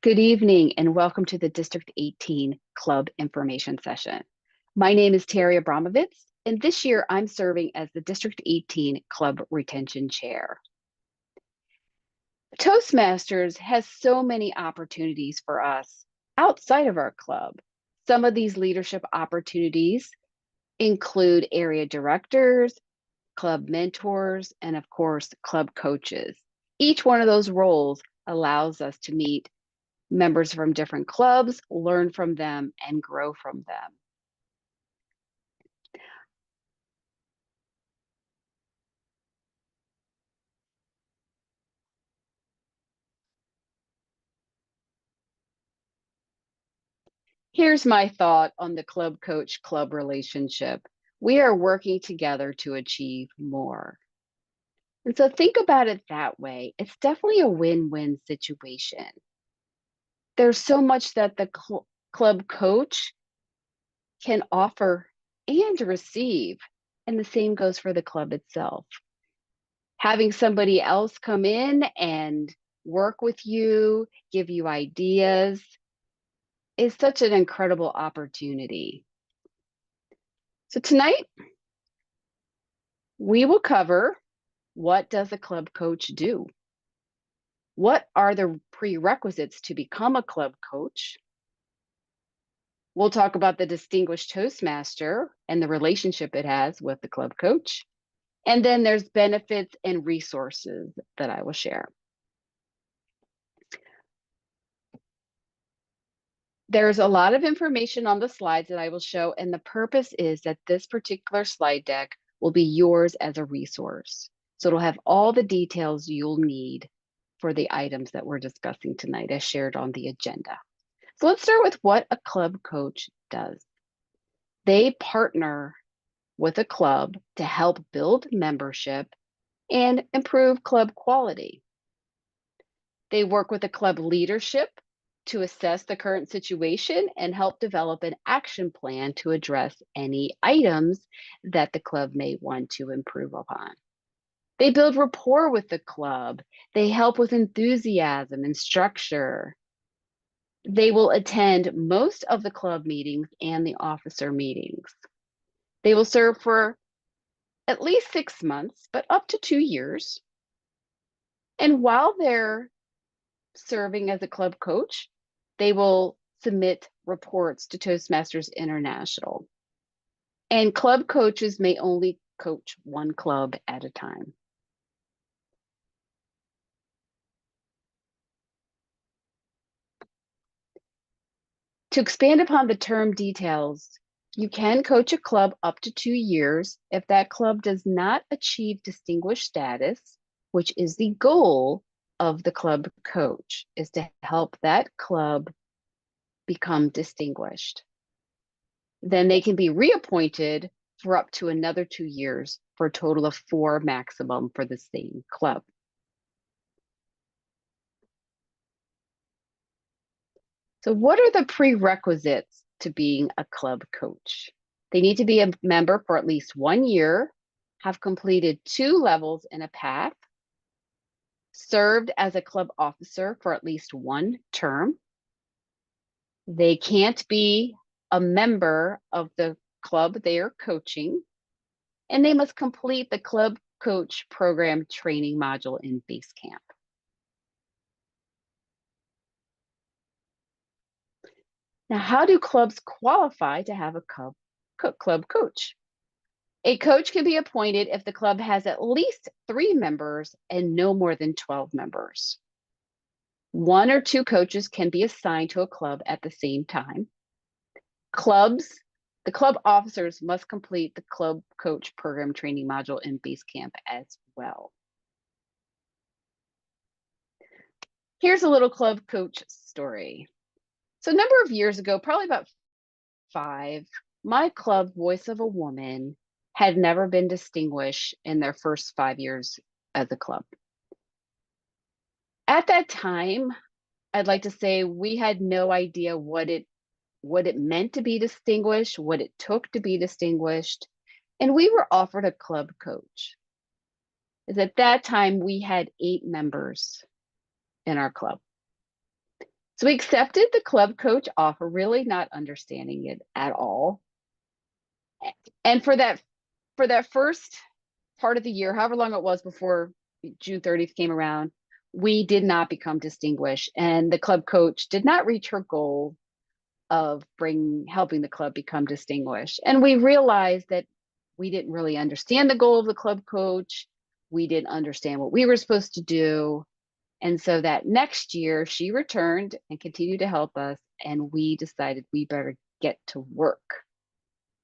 Good evening and welcome to the District 18 Club Information Session. My name is Terri Abramovitz, and this year I'm serving as the District 18 Club Retention Chair. Toastmasters has so many opportunities for us outside of our club. Some of these leadership opportunities include area directors, club mentors, and of course, club coaches. Each one of those roles allows us to meet members from different clubs, learn from them, and grow from them. Here's my thought on the club coach club relationship. We are working together to achieve more. And so think about it that way. It's definitely a win-win situation. There's so much that the club coach can offer and receive, and the same goes for the club itself. Having somebody else come in and work with you, give you ideas, is such an incredible opportunity. So tonight, we will cover, what does a club coach do? What are the prerequisites to become a club coach? We'll talk about the Distinguished Toastmaster and the relationship it has with the club coach. And then there's benefits and resources that I will share. There's a lot of information on the slides that I will show, and the purpose is that this particular slide deck will be yours as a resource. So it'll have all the details you'll need for the items that we're discussing tonight as shared on the agenda. So let's start with what a club coach does. They partner with a club to help build membership and improve club quality. They work with the club leadership to assess the current situation and help develop an action plan to address any items that the club may want to improve upon. They build rapport with the club. They help with enthusiasm and structure. They will attend most of the club meetings and the officer meetings. They will serve for at least 6 months, but up to 2 years. And while they're serving as a club coach, they will submit reports to Toastmasters International. And club coaches may only coach one club at a time. To expand upon the term details, you can coach a club up to 2 years if that club does not achieve distinguished status, which is the goal of the club coach, is to help that club become distinguished. Then they can be reappointed for up to another 2 years for a total of 4 maximum for the same club. So what are the prerequisites to being a club coach? They need to be a member for at least 1 year, have completed 2 levels in a path, served as a club officer for at least 1 term. They can't be a member of the club they are coaching, and they must complete the club coach program training module in base camp. Now, how do clubs qualify to have a club coach? A coach can be appointed if the club has at least 3 members and no more than 12 members. 1 or 2 coaches can be assigned to a club at the same time. The club officers must complete the club coach program training module in base camp as well. Here's a little club coach story. So a number of years ago, probably about 5, my club, Voice of a Woman, had never been distinguished in their first 5 years as a club. At that time, I'd like to say we had no idea what it meant to be distinguished, what it took to be distinguished, and we were offered a club coach. Is at that time we had 8 members in our club. So we accepted the club coach offer, really not understanding it at all. And for that first part of the year, however long it was before June 30th came around, we did not become distinguished, and the club coach did not reach her goal of helping the club become distinguished. And we realized that we didn't really understand the goal of the club coach. We didn't understand what we were supposed to do. And so that next year she returned and continued to help us, and we decided we better get to work.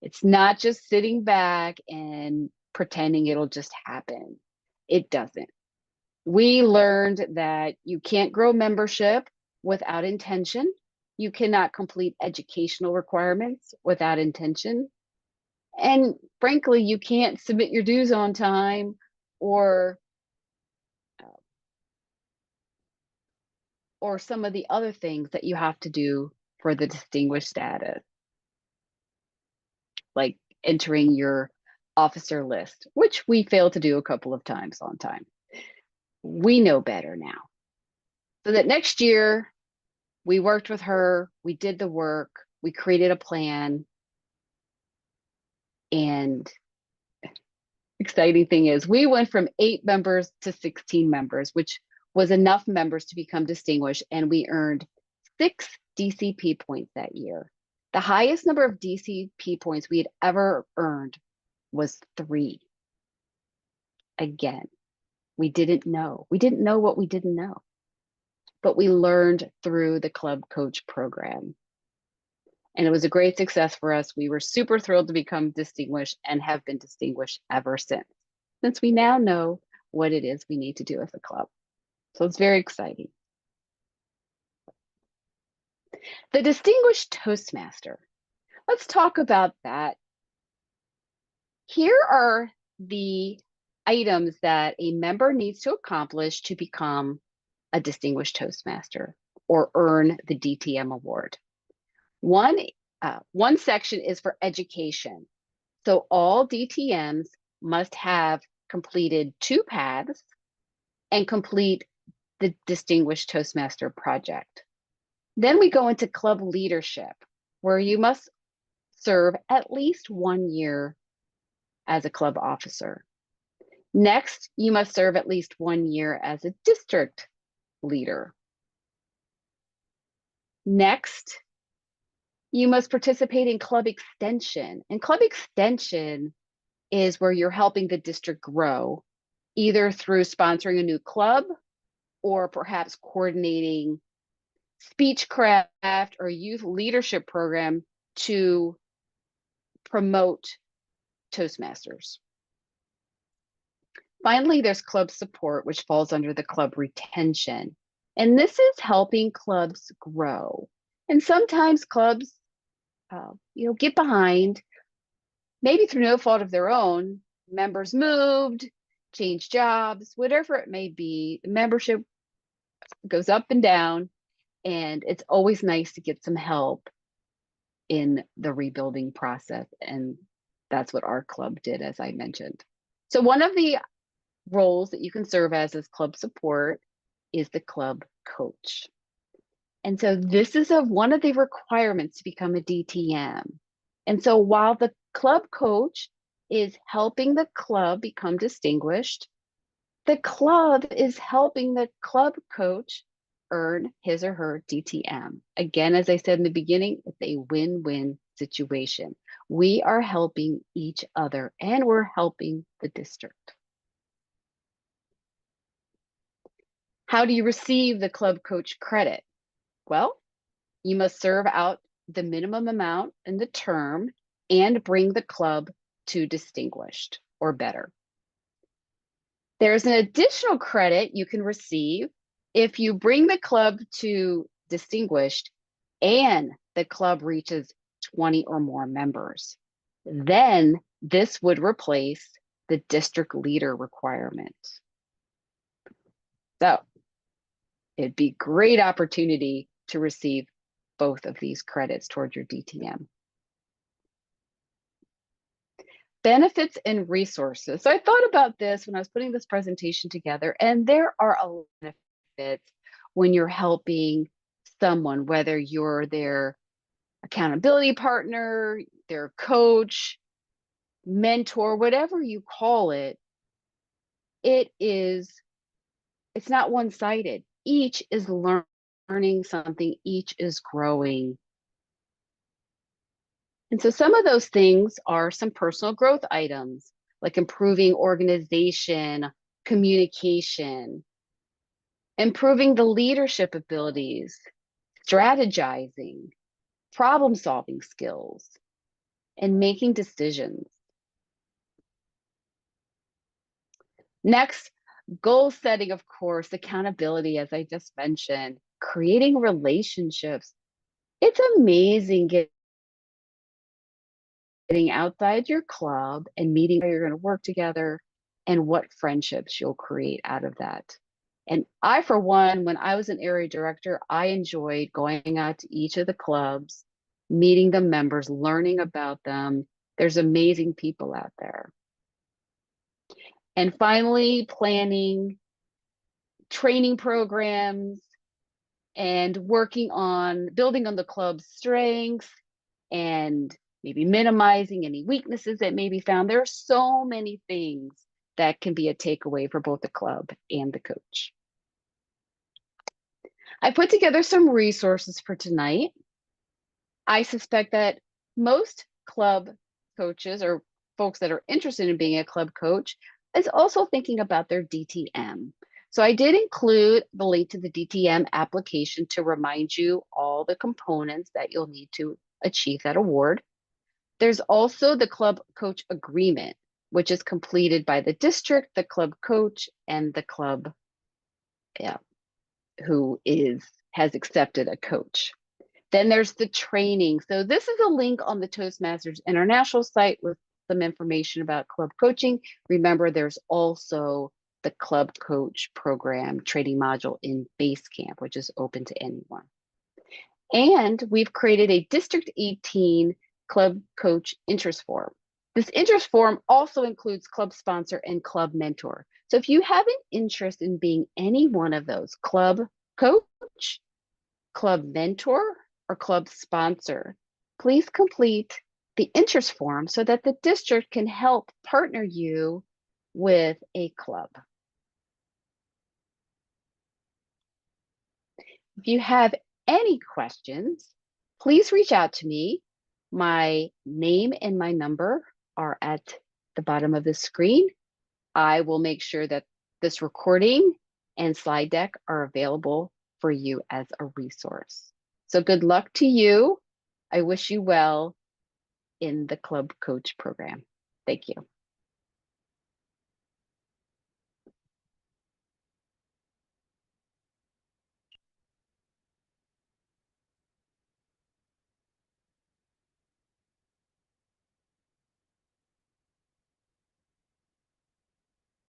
It's not just sitting back and pretending it'll just happen. It doesn't. We learned that you can't grow membership without intention. You cannot complete educational requirements without intention. And frankly, you can't submit your dues on time or some of the other things that you have to do for the distinguished status, like entering your officer list, which we failed to do a couple of times on time. We know better now. So that next year, we worked with her, we did the work, we created a plan, and exciting thing is we went from 8 members to 16 members, which was enough members to become distinguished, and we earned 6 DCP points that year. The highest number of DCP points we had ever earned was 3. Again, we didn't know. We didn't know what we didn't know, but we learned through the club coach program. And it was a great success for us. We were super thrilled to become distinguished and have been distinguished ever since we now know what it is we need to do as a club. So it's very exciting. The Distinguished Toastmaster. Let's talk about that. Here are the items that a member needs to accomplish to become a Distinguished Toastmaster or earn the DTM award. One section is for education. So all DTMs must have completed 2 paths and complete the Distinguished Toastmaster project. Then we go into club leadership, where you must serve at least 1 year as a club officer. Next, you must serve at least 1 year as a district leader. Next, you must participate in club extension. And club extension is where you're helping the district grow, either through sponsoring a new club or perhaps coordinating speechcraft or youth leadership program to promote Toastmasters. Finally, there's club support, which falls under the club retention. And this is helping clubs grow. And sometimes clubs, get behind, maybe through no fault of their own. Members moved, changed jobs, whatever it may be. The membership goes up and down, and it's always nice to get some help in the rebuilding process. And that's what our club did, as I mentioned. So one of the roles that you can serve as club support is the club coach. And so this is one of the requirements to become a DTM. And so while the club coach is helping the club become distinguished, the club is helping the club coach earn his or her DTM. Again, as I said in the beginning, it's a win-win situation. We are helping each other, and we're helping the district. How do you receive the club coach credit? Well, you must serve out the minimum amount in the term and bring the club to distinguished or better. There's an additional credit you can receive if you bring the club to distinguished and the club reaches 20 or more members. Then this would replace the district leader requirement. So it'd be a great opportunity to receive both of these credits toward your DTM. Benefits and resources. So I thought about this when I was putting this presentation together, and there are a lot of benefits when you're helping someone, whether you're their accountability partner, their coach, mentor, whatever you call it, it's not one-sided. Each is learning something, each is growing. And so some of those things are some personal growth items, like improving organization, communication, improving the leadership abilities, strategizing, problem-solving skills, and making decisions. Next, goal setting, of course, accountability, as I just mentioned, creating relationships. It's amazing getting outside your club and meeting how you're going to work together and what friendships you'll create out of that. And I, for one, when I was an area director, I enjoyed going out to each of the clubs, meeting the members, learning about them. There's amazing people out there. And finally, planning training programs and working on building on the club's strengths and maybe minimizing any weaknesses that may be found. There are so many things that can be a takeaway for both the club and the coach. I put together some resources for tonight. I suspect that most club coaches or folks that are interested in being a club coach is also thinking about their DTM. So I did include the link to the DTM application to remind you all the components that you'll need to achieve that award. There's also the club coach agreement, which is completed by the district, the club coach, and the club who has accepted a coach. Then there's the training. So this is a link on the Toastmasters International site with some information about club coaching. Remember, there's also the club coach program training module in Basecamp, which is open to anyone. And we've created a District 18 club coach interest form. This interest form also includes club sponsor and club mentor. So if you have an interest in being any one of those, club coach, club mentor, or club sponsor, please complete the interest form so that the district can help partner you with a club. If you have any questions, please reach out to me. My name and my number are at the bottom of the screen. I will make sure that this recording and slide deck are available for you as a resource. So good luck to you. I wish you well in the club coach program. Thank you.